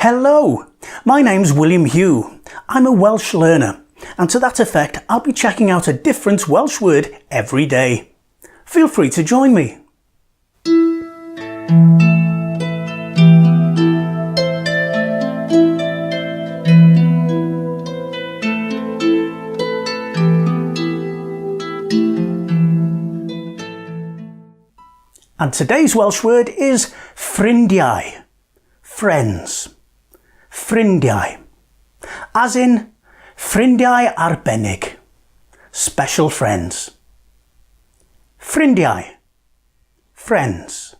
Hello, my name's William Hugh. I'm a Welsh learner, and to that effect I'll be checking out a different Welsh word every day. Feel free to join me. And today's Welsh word is ffrindiau, friends. Ffrindiau, as in ffrindiau arbennig, special friends. Ffrindiau, friends.